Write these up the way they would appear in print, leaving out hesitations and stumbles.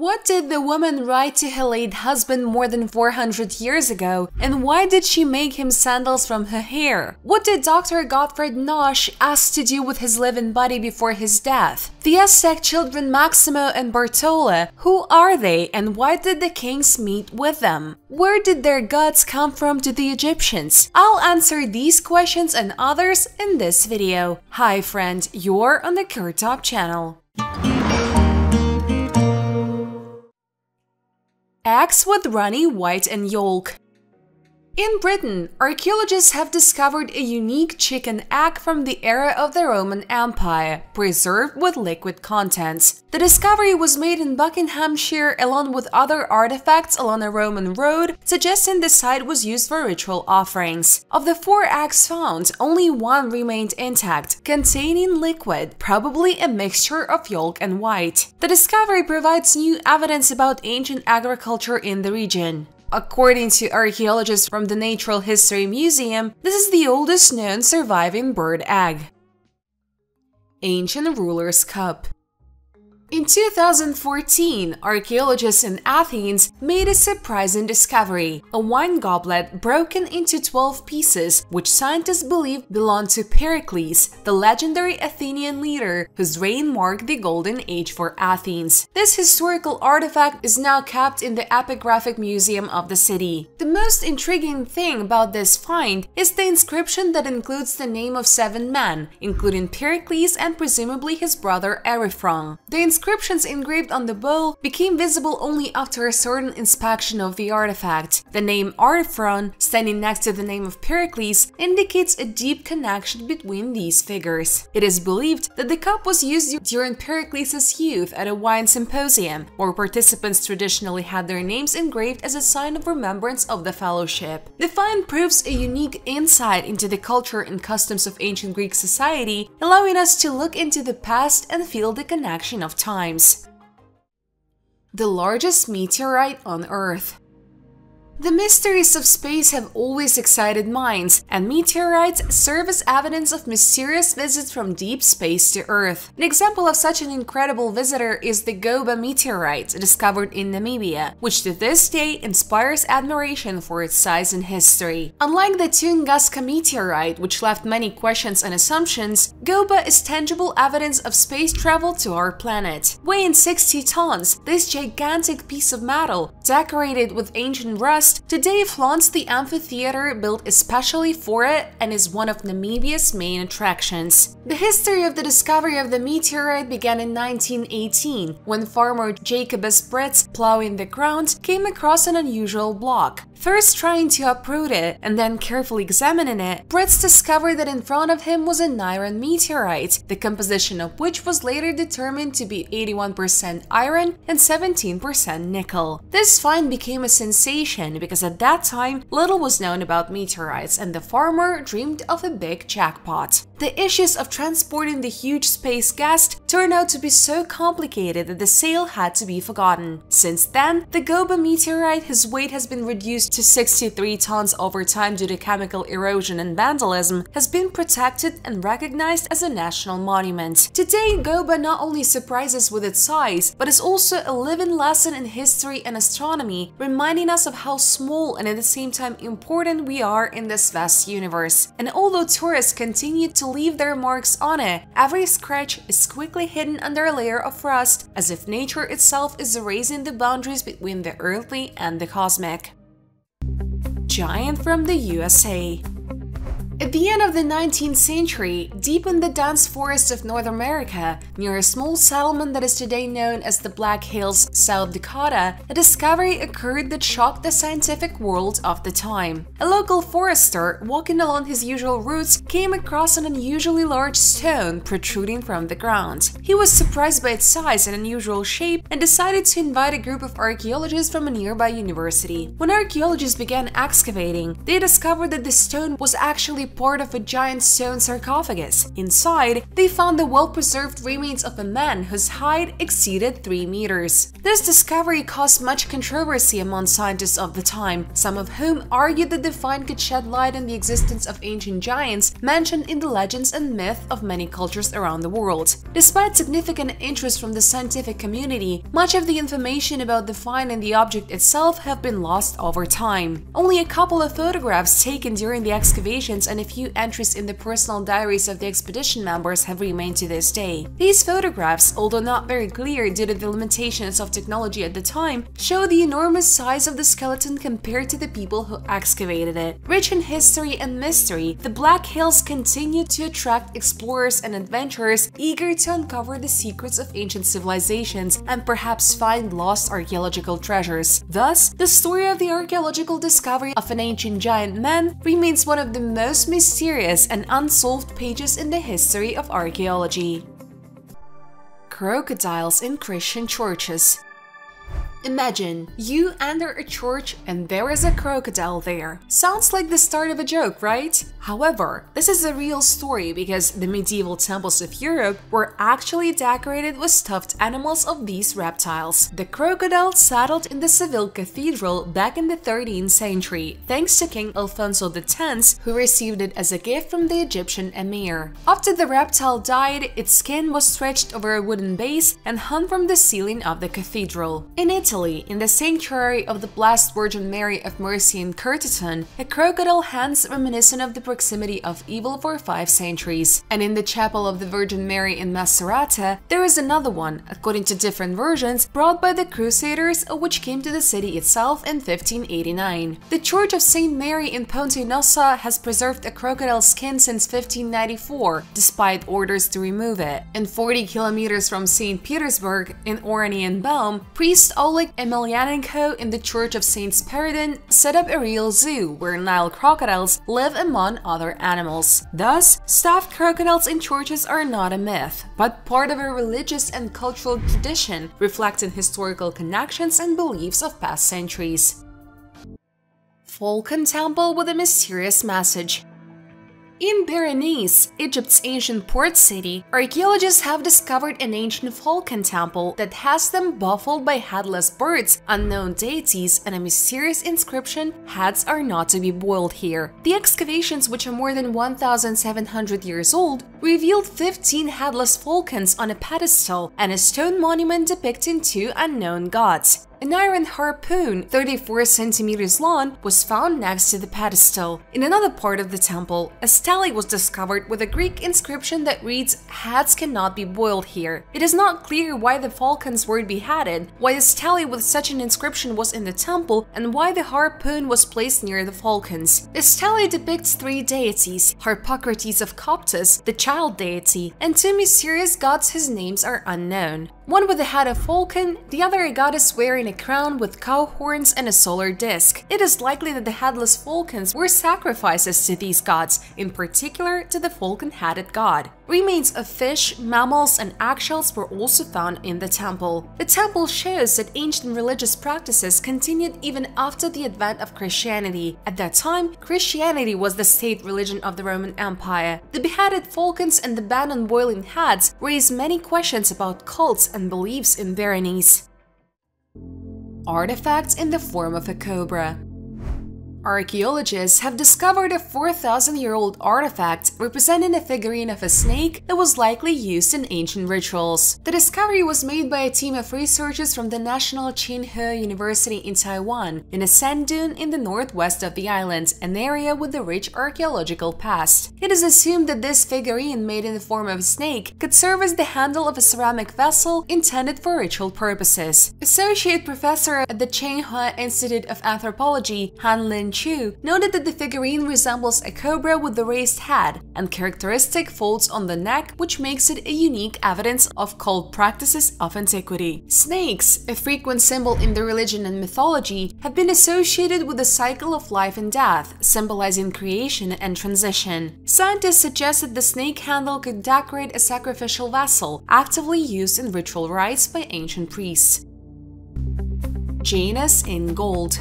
What did the woman write to her late husband more than 400 years ago, and why did she make him sandals from her hair? What did Dr. Gottfried Knoche ask to do with his living body before his death? The Aztec children Maximo and Bartolà, who are they and why did the kings meet with them? Where did their gods come from to the Egyptians? I'll answer these questions and others in this video. Hi friend, you're on the KirTop channel. Eggs with runny white and yolk. In Britain, archaeologists have discovered a unique chicken egg from the era of the Roman Empire, preserved with liquid contents. The discovery was made in Buckinghamshire along with other artifacts along a Roman road, suggesting the site was used for ritual offerings. Of the 4 eggs found, only one remained intact, containing liquid, probably a mixture of yolk and white. The discovery provides new evidence about ancient agriculture in the region. According to archaeologists from the Natural History Museum, this is the oldest known surviving bird egg. Ancient Ruler's Cup. In 2014, archaeologists in Athens made a surprising discovery, a wine goblet broken into 12 pieces, which scientists believe belonged to Pericles, the legendary Athenian leader whose reign marked the golden age for Athens. This historical artifact is now kept in the Epigraphic Museum of the city. The most intriguing thing about this find is the inscription that includes the name of 7 men, including Pericles and presumably his brother Eryphron. The inscriptions engraved on the bowl became visible only after a certain inspection of the artifact. The name Eryphron, standing next to the name of Pericles, indicates a deep connection between these figures. It is believed that the cup was used during Pericles' youth at a wine symposium, where participants traditionally had their names engraved as a sign of remembrance of the fellowship. The find proves a unique insight into the culture and customs of ancient Greek society, allowing us to look into the past and feel the connection of time. The largest meteorite on Earth. The mysteries of space have always excited minds, and meteorites serve as evidence of mysterious visits from deep space to Earth. An example of such an incredible visitor is the Goba meteorite, discovered in Namibia, which to this day inspires admiration for its size and history. Unlike the Tunguska meteorite, which left many questions and assumptions, Goba is tangible evidence of space travel to our planet. Weighing 60 tons, this gigantic piece of metal, decorated with ancient rust, today flaunts the amphitheater built especially for it and is one of Namibia's main attractions. The history of the discovery of the meteorite began in 1918, when farmer Jacobus Brits, plowing the ground, came across an unusual block. First trying to uproot it and then carefully examining it, Brits discovered that in front of him was an iron meteorite, the composition of which was later determined to be 81% iron and 17% nickel. This find became a sensation because at that time little was known about meteorites and the farmer dreamed of a big jackpot. The issues of transporting the huge space guest turned out to be so complicated that the sale had to be forgotten. Since then, the Goba meteorite, whose weight has been reduced to 63 tons over time due to chemical erosion and vandalism, has been protected and recognized as a national monument. Today, Goba not only surprises with its size, but is also a living lesson in history and astronomy, reminding us of how small and at the same time important we are in this vast universe. And although tourists continue to leave their marks on it, every scratch is quickly hidden under a layer of rust, as if nature itself is erasing the boundaries between the earthly and the cosmic. Giant from the USA. At the end of the 19th century, deep in the dense forests of North America, near a small settlement that is today known as the Black Hills, South Dakota, a discovery occurred that shocked the scientific world of the time. A local forester, walking along his usual routes, came across an unusually large stone protruding from the ground. He was surprised by its size and unusual shape and decided to invite a group of archaeologists from a nearby university. When archaeologists began excavating, they discovered that the stone was actually part of a giant stone sarcophagus. Inside, they found the well-preserved remains of a man whose height exceeded 3 meters. This discovery caused much controversy among scientists of the time, some of whom argued that the find could shed light on the existence of ancient giants mentioned in the legends and myth of many cultures around the world. Despite significant interest from the scientific community, much of the information about the find and the object itself have been lost over time. Only a couple of photographs taken during the excavations and a few entries in the personal diaries of the expedition members have remained to this day. These photographs, although not very clear due to the limitations of technology at the time, show the enormous size of the skeleton compared to the people who excavated it. Rich in history and mystery, the Black Hills continue to attract explorers and adventurers eager to uncover the secrets of ancient civilizations and perhaps find lost archaeological treasures. Thus, the story of the archaeological discovery of an ancient giant man remains one of the most mysterious and unsolved pages in the history of archaeology. Crocodiles in Christian churches. Imagine, you enter a church and there is a crocodile there. Sounds like the start of a joke, right? However, this is a real story because the medieval temples of Europe were actually decorated with stuffed animals of these reptiles. The crocodile settled in the Seville Cathedral back in the 13th century, thanks to King Alfonso X, who received it as a gift from the Egyptian emir. After the reptile died, its skin was stretched over a wooden base and hung from the ceiling of the cathedral. In Italy, in the sanctuary of the Blessed Virgin Mary of Mercy in KirTop, a crocodile hangs reminiscent of the proximity of evil for 5 centuries. And in the Chapel of the Virgin Mary in Macerata, there is another one, according to different versions, brought by the Crusaders, which came to the city itself in 1589. The Church of St. Mary in Ponte Nossa has preserved a crocodile skin since 1594, despite orders to remove it. And 40 kilometers from St. Petersburg, in Oranienbaum, priest Oleg Emelianenko in the Church of St. Spiridon set up a real zoo where Nile crocodiles live among other animals. Thus, stuffed crocodiles in churches are not a myth, but part of a religious and cultural tradition reflecting historical connections and beliefs of past centuries. Falcon Temple with a mysterious message. In Berenice, Egypt's ancient port city, archaeologists have discovered an ancient falcon temple that has them baffled by headless birds, unknown deities, and a mysterious inscription, "Heads are not to be boiled here." The excavations, which are more than 1,700 years old, revealed 15 headless falcons on a pedestal and a stone monument depicting 2 unknown gods. An iron harpoon, 34 centimeters long, was found next to the pedestal. In another part of the temple, a stele was discovered with a Greek inscription that reads, "Heads cannot be boiled here." It is not clear why the falcons were beheaded, why a stele with such an inscription was in the temple, and why the harpoon was placed near the falcons. The stele depicts 3 deities, Harpocrates of Coptus, the child deity, and 2 mysterious gods whose names are unknown. One with the head of falcon, the other a goddess wearing a crown with cow horns and a solar disc. It is likely that the headless falcons were sacrifices to these gods, in particular to the falcon-headed god. Remains of fish, mammals, and eggshells were also found in the temple. The temple shows that ancient religious practices continued even after the advent of Christianity. At that time, Christianity was the state religion of the Roman Empire. The beheaded falcons and the ban on boiling heads raise many questions about cults and beliefs in Berenice. Artifacts in the form of a cobra. Archaeologists have discovered a 4,000-year-old artifact representing a figurine of a snake that was likely used in ancient rituals. The discovery was made by a team of researchers from the National Tsinghua University in Taiwan, in a sand dune in the northwest of the island, an area with a rich archaeological past. It is assumed that this figurine, made in the form of a snake, could serve as the handle of a ceramic vessel intended for ritual purposes. Associate Professor at the Tsinghua Institute of Anthropology, Han Lin Chu, noted that the figurine resembles a cobra with the raised head and characteristic folds on the neck, which makes it a unique evidence of cult practices of antiquity. Snakes, a frequent symbol in the religion and mythology, have been associated with the cycle of life and death, symbolizing creation and transition. Scientists suggest that the snake handle could decorate a sacrificial vessel, actively used in ritual rites by ancient priests. Janus in gold.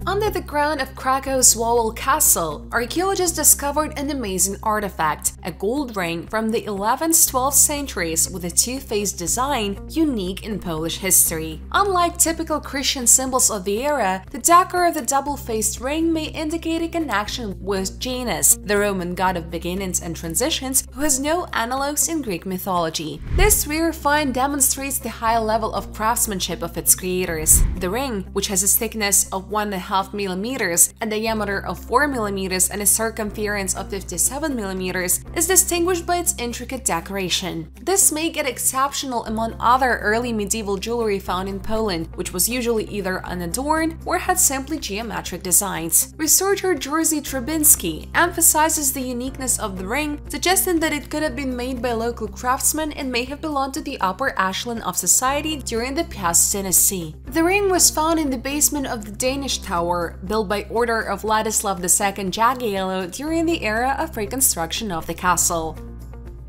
Under the ground of Krakow's Wawel Castle, archaeologists discovered an amazing artifact, a gold ring from the 11th-12th centuries with a two-faced design unique in Polish history. Unlike typical Christian symbols of the era, the decor of the double-faced ring may indicate a connection with Janus, the Roman god of beginnings and transitions who has no analogues in Greek mythology. This rare find demonstrates the high level of craftsmanship of its creators. The ring, which has a thickness of 1.5 mm, a diameter of 4 mm, and a circumference of 57 mm, is distinguished by its intricate decoration. This makes it exceptional among other early medieval jewelry found in Poland, which was usually either unadorned or had simply geometric designs. Researcher Jerzy Trubinski emphasizes the uniqueness of the ring, suggesting that it could have been made by local craftsmen and may have belonged to the upper echelon of society during the Piast dynasty. The ring was found in the basement of the Danish Tower, built by order of Ladislav II Jagiello during the era of reconstruction of the castle.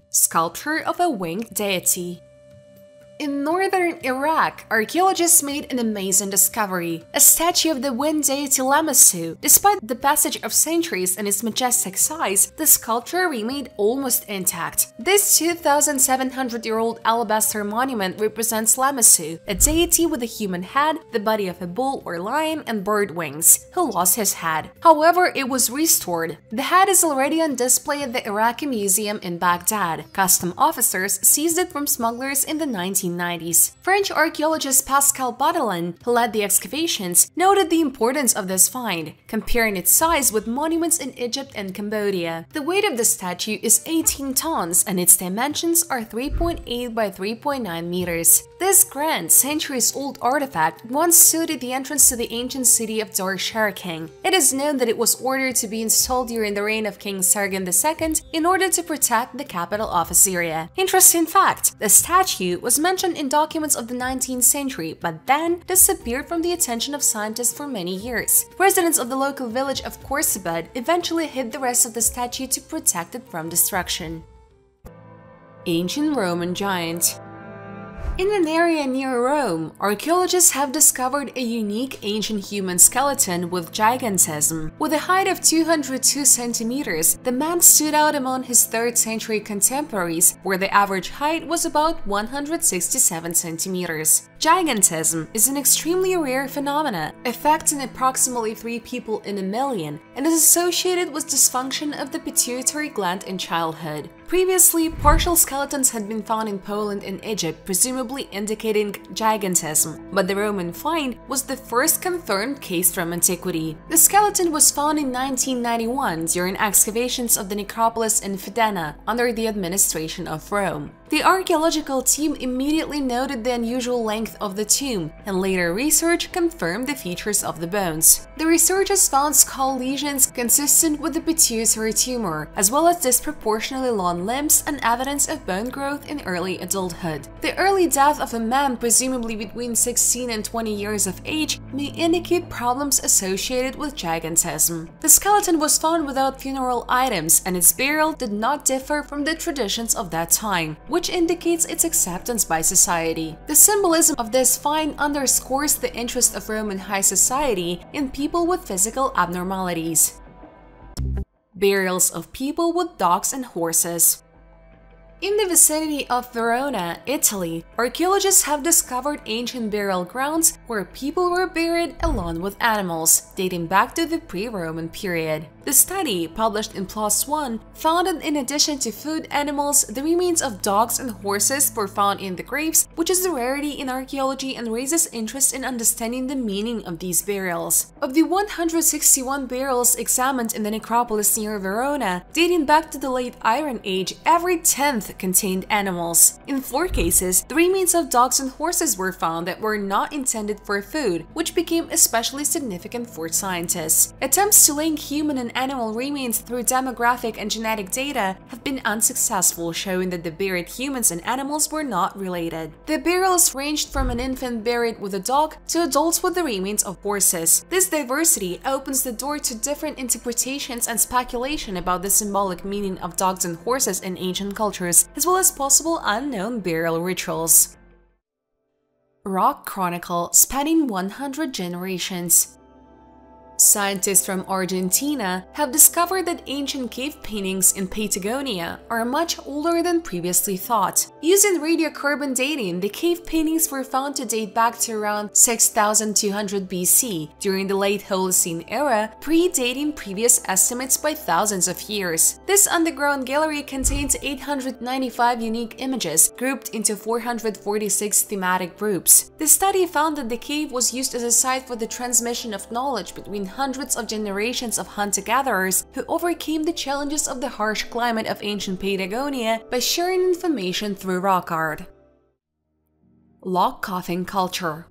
Sculpture of a winged deity. In northern Iraq, archaeologists made an amazing discovery, a statue of the wind deity Lamassu. Despite the passage of centuries and its majestic size, the sculpture remained almost intact. This 2,700-year-old alabaster monument represents Lamassu, a deity with a human head, the body of a bull or lion, and bird wings, who lost his head. However, it was restored. The head is already on display at the Iraqi Museum in Baghdad. Custom officers seized it from smugglers in the 1990s. French archaeologist Pascal Baudelain, who led the excavations, noted the importance of this find, comparing its size with monuments in Egypt and Cambodia. The weight of the statue is 18 tons and its dimensions are 3.8 by 3.9 meters. This grand, centuries-old artifact once stood at the entrance to the ancient city of Dar-Sharking. It is known that it was ordered to be installed during the reign of King Sargon II in order to protect the capital of Assyria. Interesting fact, the statue was mentioned in documents of the 19th century, but then disappeared from the attention of scientists for many years. Residents of the local village of Khorsabad eventually hid the rest of the statue to protect it from destruction. Ancient Roman giant. In an area near Rome, archaeologists have discovered a unique ancient human skeleton with gigantism. With a height of 202 centimeters, the man stood out among his 3rd century contemporaries, where the average height was about 167 centimeters. Gigantism is an extremely rare phenomenon, affecting approximately 3 people in a million, and is associated with dysfunction of the pituitary gland in childhood. Previously, partial skeletons had been found in Poland and Egypt, presumably indicating gigantism, but the Roman find was the first confirmed case from antiquity. The skeleton was found in 1991 during excavations of the necropolis in Fidena under the administration of Rome. The archaeological team immediately noted the unusual length of the tomb, and later research confirmed the features of the bones. The researchers found skull lesions consistent with the pituitary tumor, as well as disproportionately long limbs and evidence of bone growth in early adulthood. The early death of a man, presumably between 16 and 20 years of age, may indicate problems associated with gigantism. The skeleton was found without funeral items, and its burial did not differ from the traditions of that time, which indicates its acceptance by society. The symbolism of this find underscores the interest of Roman high society in people with physical abnormalities. Burials of people with dogs and horses. In the vicinity of Verona, Italy, archaeologists have discovered ancient burial grounds where people were buried along with animals, dating back to the pre-Roman period. The study, published in PLOS ONE, found that in addition to food animals, the remains of dogs and horses were found in the graves, which is a rarity in archaeology and raises interest in understanding the meaning of these burials. Of the 161 burials examined in the necropolis near Verona, dating back to the late Iron Age, every 10th contained animals. In 4 cases, the remains of dogs and horses were found that were not intended for food, which became especially significant for scientists. Attempts to link human and animal remains through demographic and genetic data have been unsuccessful, showing that the buried humans and animals were not related. The burials ranged from an infant buried with a dog to adults with the remains of horses. This diversity opens the door to different interpretations and speculation about the symbolic meaning of dogs and horses in ancient cultures, as well as possible unknown burial rituals. Rock Chronicle spanning 100 generations. Scientists from Argentina have discovered that ancient cave paintings in Patagonia are much older than previously thought. Using radiocarbon dating, the cave paintings were found to date back to around 6200 BC, during the late Holocene era, predating previous estimates by thousands of years. This underground gallery contains 895 unique images, grouped into 446 thematic groups. The study found that the cave was used as a site for the transmission of knowledge between hundreds of generations of hunter-gatherers who overcame the challenges of the harsh climate of ancient Patagonia by sharing information through rock art. Log coffin culture.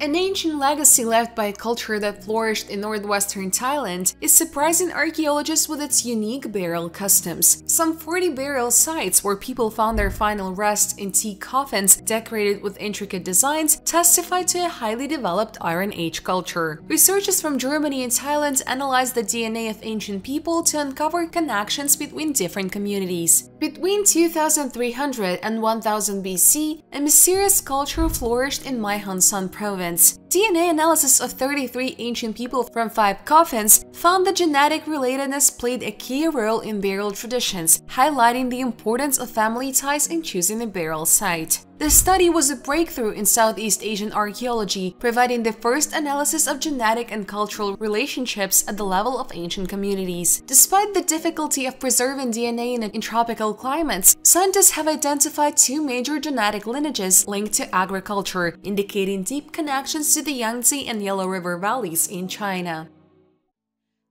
An ancient legacy left by a culture that flourished in northwestern Thailand is surprising archaeologists with its unique burial customs. Some 40 burial sites where people found their final rest in teak coffins decorated with intricate designs testify to a highly developed Iron Age culture. Researchers from Germany and Thailand analyzed the DNA of ancient people to uncover connections between different communities. Between 2300 and 1000 BC, a mysterious culture flourished in Mae Hon Son province. DNA analysis of 33 ancient people from 5 coffins found that genetic relatedness played a key role in burial traditions, highlighting the importance of family ties in choosing a burial site. The study was a breakthrough in Southeast Asian archaeology, providing the first analysis of genetic and cultural relationships at the level of ancient communities. Despite the difficulty of preserving DNA in tropical climates, scientists have identified 2 major genetic lineages linked to agriculture, indicating deep connections to the Yangtze and Yellow River valleys in China.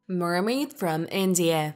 Mermaid from India.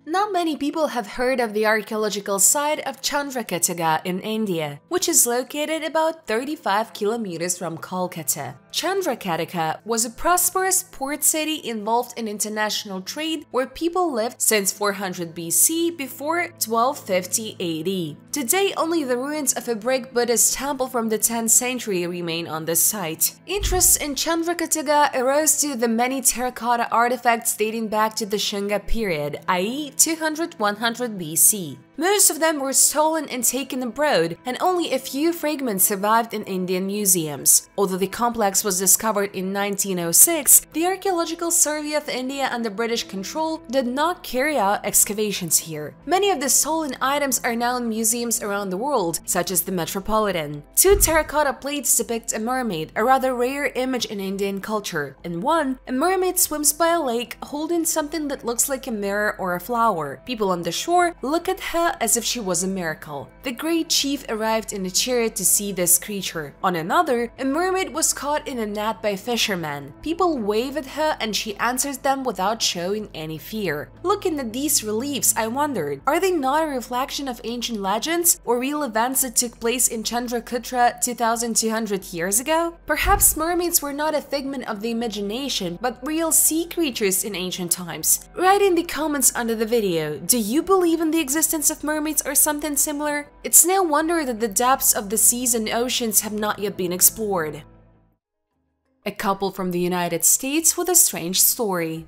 Not many people have heard of the archaeological site of Chandrakataga in India, which is located about 35 kilometers from Kolkata. Chandrakataga was a prosperous port city involved in international trade where people lived since 400 BC before 1250 AD. Today, only the ruins of a brick Buddhist temple from the 10th century remain on the site. Interest in Chandrakataga arose due to the many terracotta artifacts dating back to the Shunga period, i.e. 200–100 BC. Most of them were stolen and taken abroad, and only a few fragments survived in Indian museums. Although the complex was discovered in 1906, the Archaeological Survey of India under British control did not carry out excavations here. Many of the stolen items are now in museums around the world, such as the Metropolitan. 2 terracotta plates depict a mermaid, a rather rare image in Indian culture. In one, a mermaid swims by a lake holding something that looks like a mirror or a flower. People on the shore look at her as if she was a miracle. The great chief arrived in a chariot to see this creature. On another, a mermaid was caught in a net by fishermen. People wave at her and she answers them without showing any fear. Looking at these reliefs, I wondered, are they not a reflection of ancient legends or real events that took place in Chandrakutra 2200 years ago? Perhaps mermaids were not a figment of the imagination, but real sea creatures in ancient times. Write in the comments under the video, do you believe in the existence of mermaids or something similar? It's no wonder that the depths of the seas and oceans have not yet been explored. A couple from the United States with a strange story.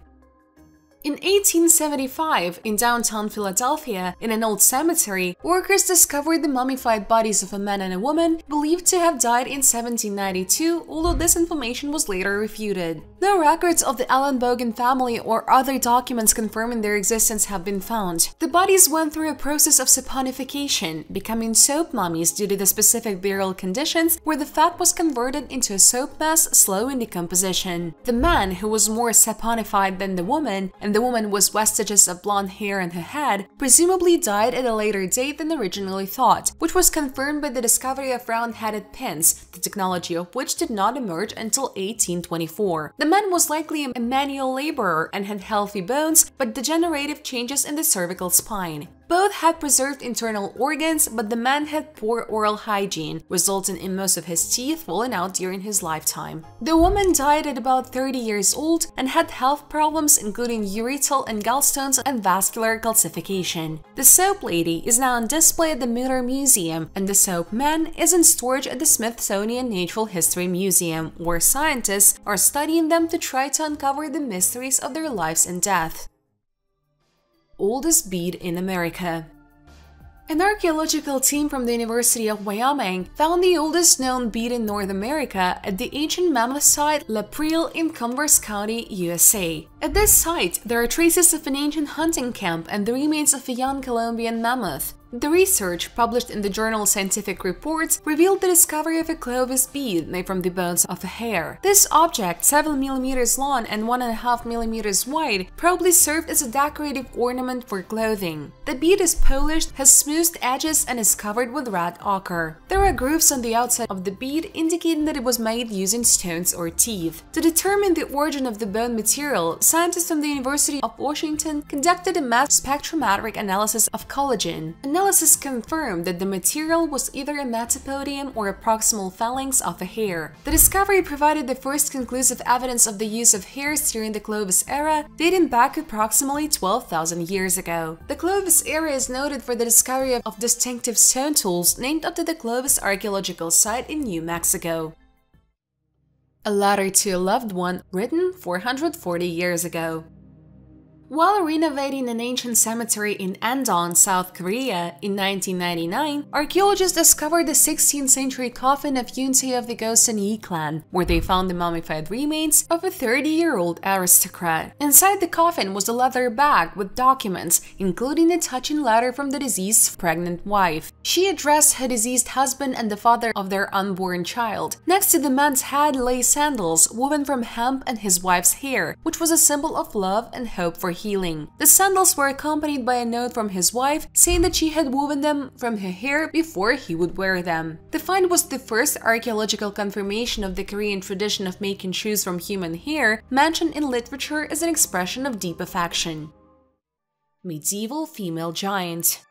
In 1875, in downtown Philadelphia, in an old cemetery, workers discovered the mummified bodies of a man and a woman believed to have died in 1792, although this information was later refuted. No records of the Allen Bogan family or other documents confirming their existence have been found. The bodies went through a process of saponification, becoming soap mummies due to the specific burial conditions where the fat was converted into a soap mass slow in decomposition. The man, who was more saponified than the woman, and the woman was vestiges of blonde hair in her head, presumably died at a later date than originally thought, which was confirmed by the discovery of round-headed pins, the technology of which did not emerge until 1824. The man was likely a manual laborer and had healthy bones, but degenerative changes in the cervical spine. Both had preserved internal organs, but the man had poor oral hygiene, resulting in most of his teeth falling out during his lifetime. The woman died at about 30 years old and had health problems including urethral and gallstones and vascular calcification. The soap lady is now on display at the Mutter Museum, and the soap man is in storage at the Smithsonian Natural History Museum, where scientists are studying them to try to uncover the mysteries of their lives and death. Oldest bead in America. An archaeological team from the University of Wyoming found the oldest known bead in North America at the ancient mammoth site La Prille in Converse County, USA. At this site, there are traces of an ancient hunting camp and the remains of a young Colombian mammoth. The research, published in the journal Scientific Reports, revealed the discovery of a Clovis bead made from the bones of a hare. This object, 7 mm long and 1.5 mm wide, probably served as a decorative ornament for clothing. The bead is polished, has smooth edges, and is covered with red ochre. There are grooves on the outside of the bead indicating that it was made using stones or teeth. To determine the origin of the bone material, scientists from the University of Washington conducted a mass spectrometric analysis of collagen. Analysis confirmed that the material was either a metapodium or a proximal phalanx of a hare. The discovery provided the first conclusive evidence of the use of hares during the Clovis era, dating back approximately 12,000 years ago. The Clovis era is noted for the discovery of distinctive stone tools named after the Clovis archaeological site in New Mexico. A letter to a loved one written 440 years ago. While renovating an ancient cemetery in Andong, South Korea in 1999, archaeologists discovered the 16th century coffin of Yuntae of the Gosan Yi clan, where they found the mummified remains of a 30-year-old aristocrat. Inside the coffin was a leather bag with documents, including a touching letter from the deceased's pregnant wife. She addressed her deceased husband and the father of their unborn child. Next to the man's head lay sandals woven from hemp and his wife's hair, which was a symbol of love and hope for healing. The sandals were accompanied by a note from his wife saying that she had woven them from her hair before he would wear them. The find was the first archaeological confirmation of the Korean tradition of making shoes from human hair, mentioned in literature as an expression of deep affection. Medieval female giant.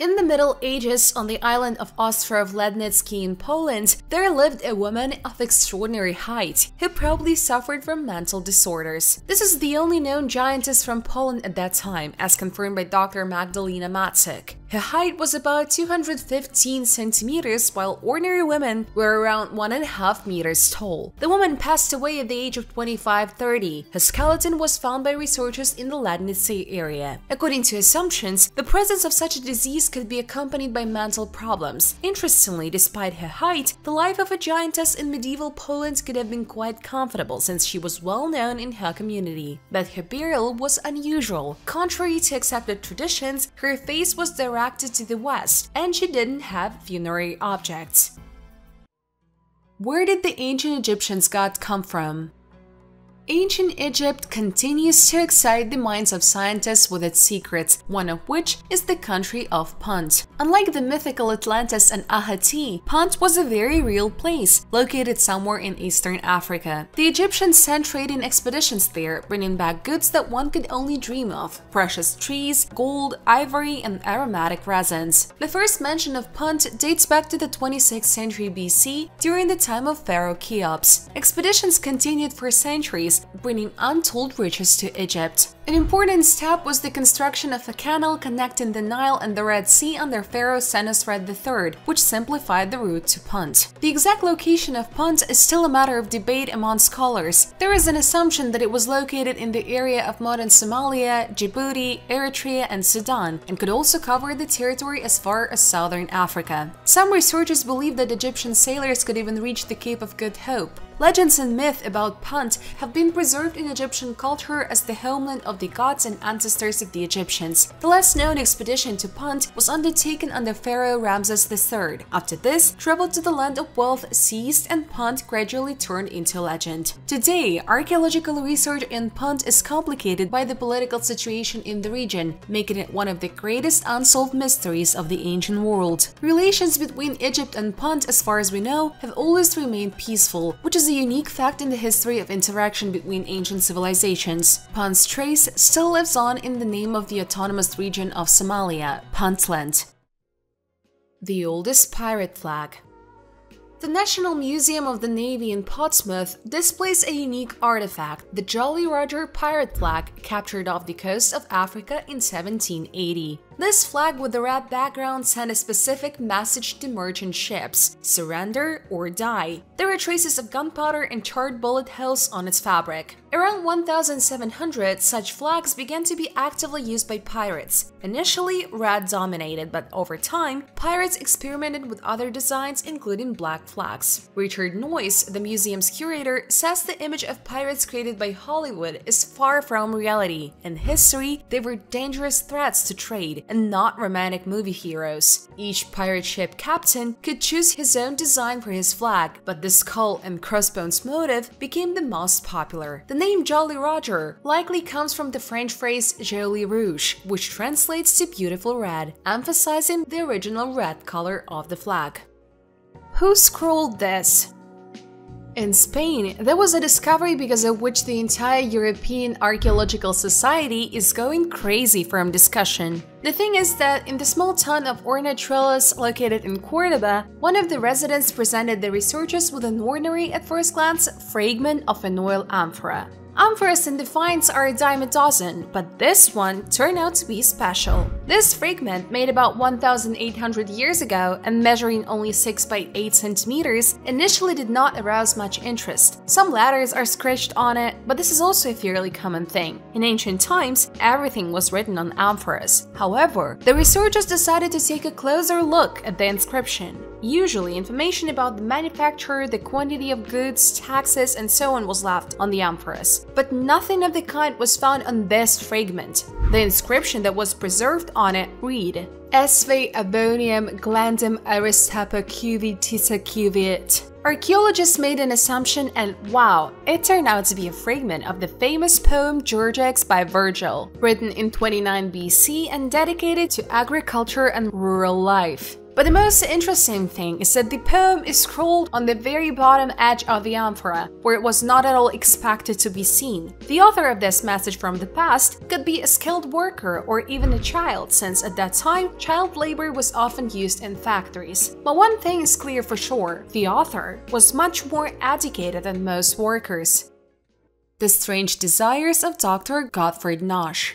In the Middle Ages, on the island of Ostrów-Lednicki in Poland, there lived a woman of extraordinary height, who probably suffered from mental disorders. This is the only known giantess from Poland at that time, as confirmed by Dr. Magdalena Matzek. Her height was about 215 centimeters, while ordinary women were around 1.5 meters tall. The woman passed away at the age of 25-30. Her skeleton was found by researchers in the Lednice area. According to assumptions, the presence of such a disease could be accompanied by mental problems. Interestingly, despite her height, the life of a giantess in medieval Poland could have been quite comfortable since she was well known in her community. But her burial was unusual. Contrary to accepted traditions, her face was directed to the west, and she didn't have funerary objects. Where did the ancient Egyptians' god come from? Ancient Egypt continues to excite the minds of scientists with its secrets, one of which is the country of Punt. Unlike the mythical Atlantis and Ahati, Punt was a very real place, located somewhere in eastern Africa. The Egyptians sent trading expeditions there, bringing back goods that one could only dream of: precious trees, gold, ivory, and aromatic resins. The first mention of Punt dates back to the 26th century BC, during the time of Pharaoh Cheops. Expeditions continued for centuries, bringing untold riches to Egypt. An important step was the construction of a canal connecting the Nile and the Red Sea under Pharaoh Senusret III, which simplified the route to Punt. The exact location of Punt is still a matter of debate among scholars. There is an assumption that it was located in the area of modern Somalia, Djibouti, Eritrea, and Sudan, and could also cover the territory as far as southern Africa. Some researchers believe that Egyptian sailors could even reach the Cape of Good Hope. Legends and myth about Punt have been preserved in Egyptian culture as the homeland of the gods and ancestors of the Egyptians. The less known expedition to Punt was undertaken under Pharaoh Ramses III. After this, travel to the land of wealth ceased and Punt gradually turned into legend. Today, archaeological research in Punt is complicated by the political situation in the region, making it one of the greatest unsolved mysteries of the ancient world. Relations between Egypt and Punt, as far as we know, have always remained peaceful, which is a unique fact in the history of interaction between ancient civilizations. Punt's trace still lives on in the name of the autonomous region of Somalia, Puntland. The oldest pirate flag. The National Museum of the Navy in Portsmouth displays a unique artifact, the Jolly Roger pirate flag, captured off the coast of Africa in 1780. This flag with the red background sent a specific message to merchant ships: surrender or die. There are traces of gunpowder and charred bullet holes on its fabric. Around 1700, such flags began to be actively used by pirates. Initially, red dominated, but over time, pirates experimented with other designs, including black flags. Richard Knoche, the museum's curator, says the image of pirates created by Hollywood is far from reality. In history, they were dangerous threats to trade and not romantic movie heroes. Each pirate ship captain could choose his own design for his flag, but the skull and crossbones motif became the most popular. The name Jolly Roger likely comes from the French phrase Joli Rouge, which translates to beautiful red, emphasizing the original red color of the flag. Who scrawled this? In Spain, there was a discovery because of which the entire European Archaeological Society is going crazy from discussion. The thing is that in the small town of Hornachuelas located in Córdoba, one of the residents presented the researchers with an ordinary, at first glance, fragment of an oil amphora. Amphoras in the finds are a dime a dozen, but this one turned out to be special. This fragment, made about 1,800 years ago and measuring only 6 by 8 centimeters, initially did not arouse much interest. Some letters are scratched on it, but this is also a fairly common thing. In ancient times, everything was written on amphoras. However, the researchers decided to take a closer look at the inscription. Usually, information about the manufacturer, the quantity of goods, taxes, and so on was left on the amphoras. But nothing of the kind was found on this fragment. The inscription that was preserved on it read: Sve abonium glandum aristapo cuvi tisa cuviet. Archaeologists made an assumption and wow, it turned out to be a fragment of the famous poem Georgics by Virgil, written in 29 BC and dedicated to agriculture and rural life. But the most interesting thing is that the poem is scrawled on the very bottom edge of the amphora, where it was not at all expected to be seen. The author of this message from the past could be a skilled worker or even a child, since at that time, child labor was often used in factories. But one thing is clear for sure: the author was much more educated than most workers. The Strange Desires of Dr. Gottfried Knoche.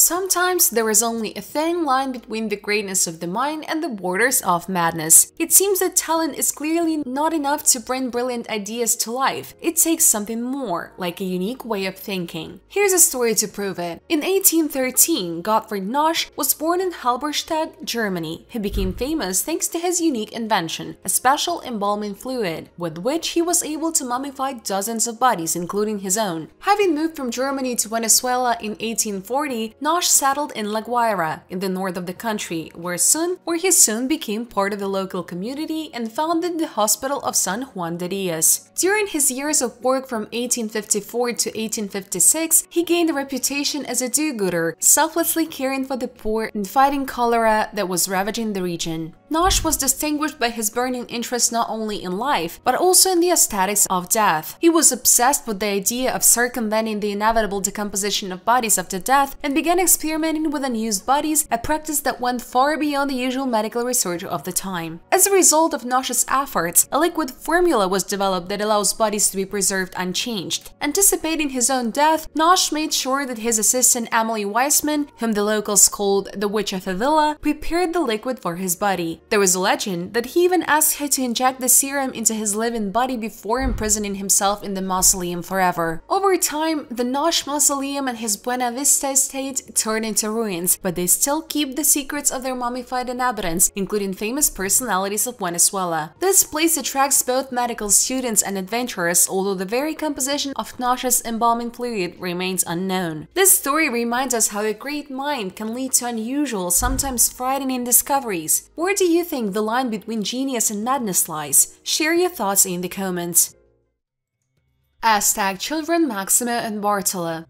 Sometimes there is only a thin line between the greatness of the mind and the borders of madness. It seems that talent is clearly not enough to bring brilliant ideas to life. It takes something more, like a unique way of thinking. Here's a story to prove it. In 1813, Gottfried Knoche was born in Halberstadt, Germany. He became famous thanks to his unique invention, a special embalming fluid, with which he was able to mummify dozens of bodies, including his own. Having moved from Germany to Venezuela in 1840, Knoche settled in La Guaira, in the north of the country, where he soon became part of the local community and founded the Hospital of San Juan de Diaz. During his years of work from 1854 to 1856, he gained a reputation as a do-gooder, selflessly caring for the poor and fighting cholera that was ravaging the region. Knoche was distinguished by his burning interest not only in life, but also in the aesthetics of death. He was obsessed with the idea of circumventing the inevitable decomposition of bodies after death and began experimenting with unused bodies, a practice that went far beyond the usual medical research of the time. As a result of Knoche's efforts, a liquid formula was developed that allows bodies to be preserved unchanged. Anticipating his own death, Knoche made sure that his assistant Emily Weissman, whom the locals called the Witch of Avila, prepared the liquid for his body. There was a legend that he even asked her to inject the serum into his living body before imprisoning himself in the mausoleum forever. Over time, the Knoche mausoleum and his Buena Vista estate turned into ruins, but they still keep the secrets of their mummified inhabitants, including famous personalities of Venezuela. This place attracts both medical students and adventurers, although the very composition of Knoche's embalming fluid remains unknown. This story reminds us how a great mind can lead to unusual, sometimes frightening discoveries. Where do you think the line between genius and madness lies? Share your thoughts in the comments. Aztec children Maximo and Bartolà.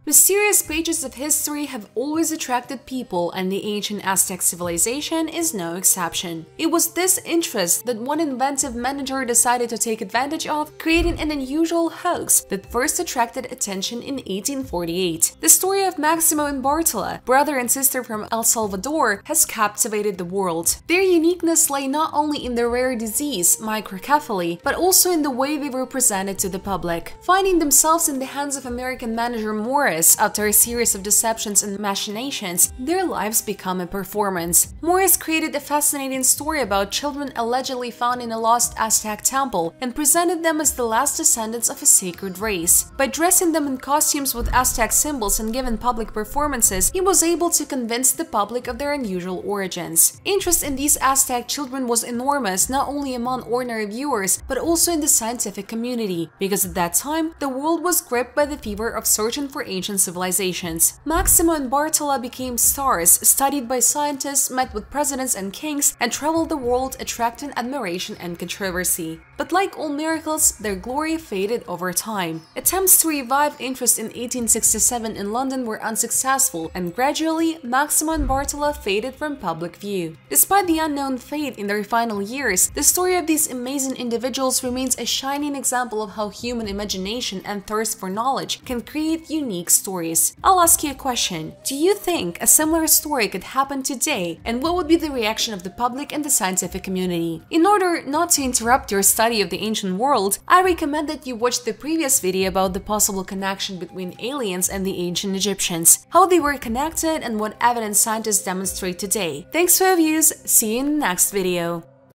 Mysterious pages of history have always attracted people, and the ancient Aztec civilization is no exception. It was this interest that one inventive manager decided to take advantage of, creating an unusual hoax that first attracted attention in 1848. The story of Maximo and Bartolà, brother and sister from El Salvador, has captivated the world. Their uniqueness lay not only in their rare disease, microcephaly, but also in the way they were presented to the public. Finding themselves in the hands of American manager Morris, Morris, after a series of deceptions and machinations, their lives become a performance. Morris created a fascinating story about children allegedly found in a lost Aztec temple and presented them as the last descendants of a sacred race. By dressing them in costumes with Aztec symbols and giving public performances, he was able to convince the public of their unusual origins. Interest in these Aztec children was enormous not only among ordinary viewers but also in the scientific community, because at that time the world was gripped by the fever of searching for ancient civilizations. Maximo and Bartolà became stars, studied by scientists, met with presidents and kings, and traveled the world attracting admiration and controversy. But like all miracles, their glory faded over time. Attempts to revive interest in 1867 in London were unsuccessful, and gradually Maximo and Bartolà faded from public view. Despite the unknown fate in their final years, the story of these amazing individuals remains a shining example of how human imagination and thirst for knowledge can create unique stories. I'll ask you a question. Do you think a similar story could happen today, and what would be the reaction of the public and the scientific community? In order not to interrupt your study of the ancient world, I recommend that you watch the previous video about the possible connection between aliens and the ancient Egyptians, how they were connected and what evidence scientists demonstrate today. Thanks for your views, see you in the next video.